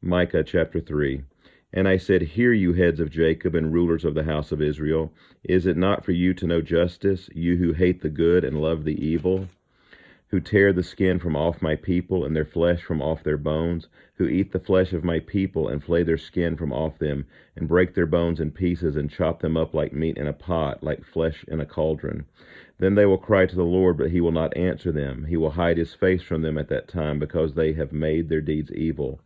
Micah chapter 3. And I said, Hear, you heads of Jacob and rulers of the house of Israel. Is it not for you to know justice, you who hate the good and love the evil? Who tear the skin from off my people and their flesh from off their bones, who eat the flesh of my people and flay their skin from off them, and break their bones in pieces and chop them up like meat in a pot, like flesh in a cauldron. Then they will cry to the Lord, but he will not answer them. He will hide his face from them at that time, because they have made their deeds evil.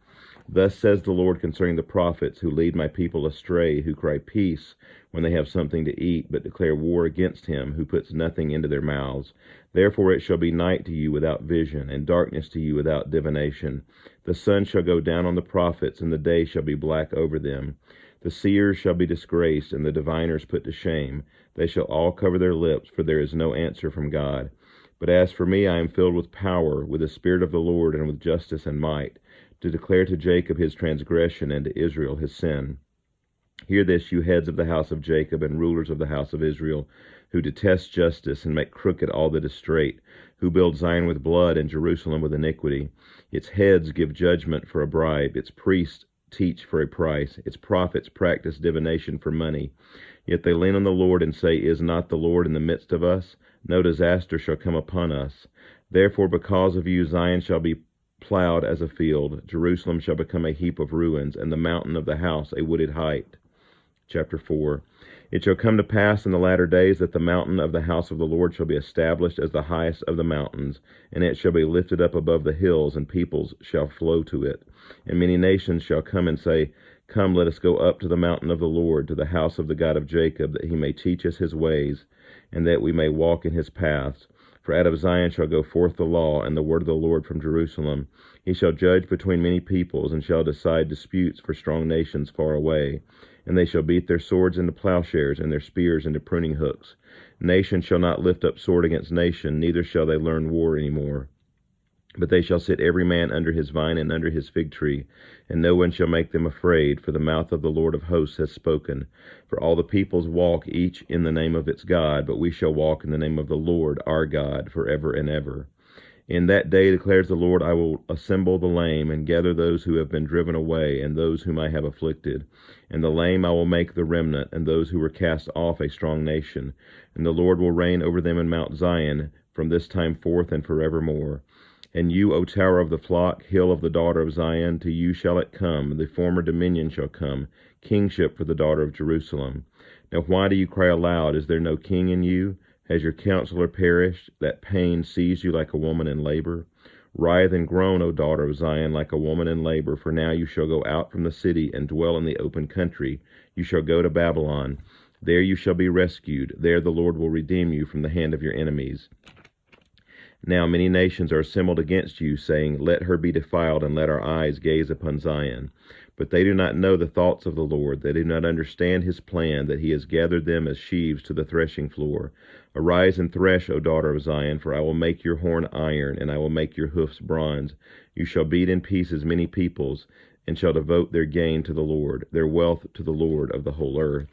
Thus says the Lord concerning the prophets who lead my people astray, who cry peace when they have something to eat, but declare war against him who puts nothing into their mouths. Therefore it shall be night to you without vision, and darkness to you without divination. The sun shall go down on the prophets, and the day shall be black over them. The seers shall be disgraced, and the diviners put to shame. They shall all cover their lips, for there is no answer from God. But as for me, I am filled with power, with the Spirit of the Lord, and with justice and might, to declare to Jacob his transgression, and to Israel his sin. Hear this, you heads of the house of Jacob and rulers of the house of Israel, who detest justice and make crooked all that is straight, who build Zion with blood and Jerusalem with iniquity. Its heads give judgment for a bribe, its priests teach for a price, its prophets practice divination for money. Yet they lean on the Lord and say, Is not the Lord in the midst of us? No disaster shall come upon us. Therefore, because of you, Zion shall be plowed as a field, Jerusalem shall become a heap of ruins, and the mountain of the house a wooded height. Chapter 4. It shall come to pass in the latter days that the mountain of the house of the Lord shall be established as the highest of the mountains, and it shall be lifted up above the hills, and peoples shall flow to it. And many nations shall come and say, Come, let us go up to the mountain of the Lord, to the house of the God of Jacob, that he may teach us his ways, and that we may walk in his paths. For out of Zion shall go forth the law, and the word of the Lord from Jerusalem. He shall judge between many peoples, and shall decide disputes for strong nations far away. And they shall beat their swords into plowshares, and their spears into pruning hooks. Nation shall not lift up sword against nation, neither shall they learn war any more. But they shall sit every man under his vine and under his fig tree, and no one shall make them afraid, for the mouth of the Lord of hosts has spoken. For all the peoples walk each in the name of its God, but we shall walk in the name of the Lord our God forever and ever. In that day, declares the Lord, I will assemble the lame, and gather those who have been driven away, and those whom I have afflicted. And the lame I will make the remnant, and those who were cast off a strong nation. And the Lord will reign over them in Mount Zion, from this time forth and forevermore. And you, O tower of the flock, hill of the daughter of Zion, to you shall it come, the former dominion shall come, kingship for the daughter of Jerusalem. Now why do you cry aloud? Is there no king in you? Has your counselor perished, that pain seized you like a woman in labor? Writhe and groan, O daughter of Zion, like a woman in labor, for now you shall go out from the city and dwell in the open country. You shall go to Babylon. There you shall be rescued. There the Lord will redeem you from the hand of your enemies. Now many nations are assembled against you, saying, Let her be defiled, and let our eyes gaze upon Zion. But they do not know the thoughts of the Lord. They do not understand his plan, that he has gathered them as sheaves to the threshing floor. Arise and thresh, O daughter of Zion, for I will make your horn iron, and I will make your hoofs bronze. You shall beat in pieces many peoples, and shall devote their gain to the Lord, their wealth to the Lord of the whole earth.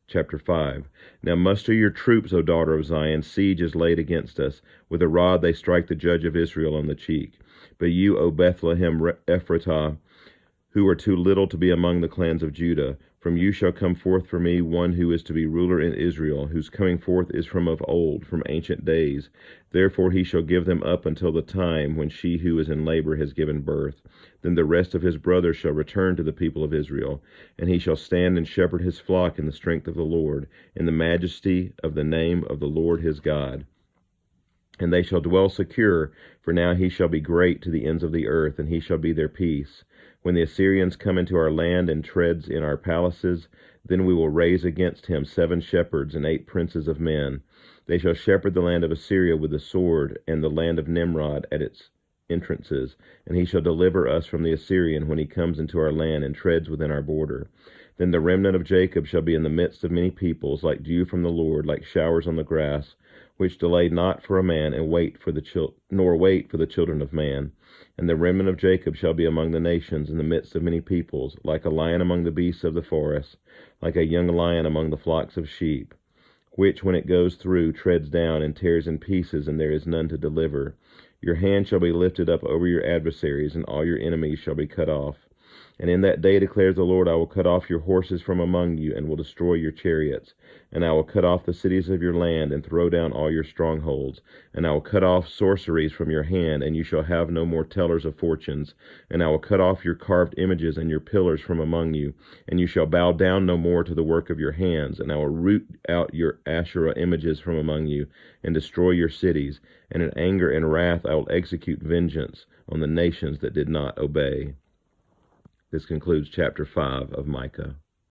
Chapter 5. Now muster your troops, O daughter of Zion. Siege is laid against us. With a rod they strike the judge of Israel on the cheek. But you, O Bethlehem Ephratah, who are too little to be among the clans of Judah, from you shall come forth for me one who is to be ruler in Israel, whose coming forth is from of old, from ancient days. Therefore he shall give them up until the time when she who is in labor has given birth. Then the rest of his brothers shall return to the people of Israel, and he shall stand and shepherd his flock in the strength of the Lord, in the majesty of the name of the Lord his God. And they shall dwell secure, for now he shall be great to the ends of the earth, and he shall be their peace. When the Assyrians come into our land and treads in our palaces, then we will raise against him 7 shepherds and 8 princes of men. They shall shepherd the land of Assyria with the sword, and the land of Nimrod at its entrances, and he shall deliver us from the Assyrian when he comes into our land and treads within our border. Then the remnant of Jacob shall be in the midst of many peoples, like dew from the Lord, like showers on the grass, which delay not for a man, and wait for the children of man. And the remnant of Jacob shall be among the nations, in the midst of many peoples, like a lion among the beasts of the forest, like a young lion among the flocks of sheep, which, when it goes through, treads down and tears in pieces, and there is none to deliver. Your hand shall be lifted up over your adversaries, and all your enemies shall be cut off. And in that day, declares the Lord, I will cut off your horses from among you, and will destroy your chariots. And I will cut off the cities of your land, and throw down all your strongholds. And I will cut off sorceries from your hand, and you shall have no more tellers of fortunes. And I will cut off your carved images and your pillars from among you, and you shall bow down no more to the work of your hands. And I will root out your Asherah images from among you, and destroy your cities. And in anger and wrath I will execute vengeance on the nations that did not obey. This concludes chapter 5 of Micah.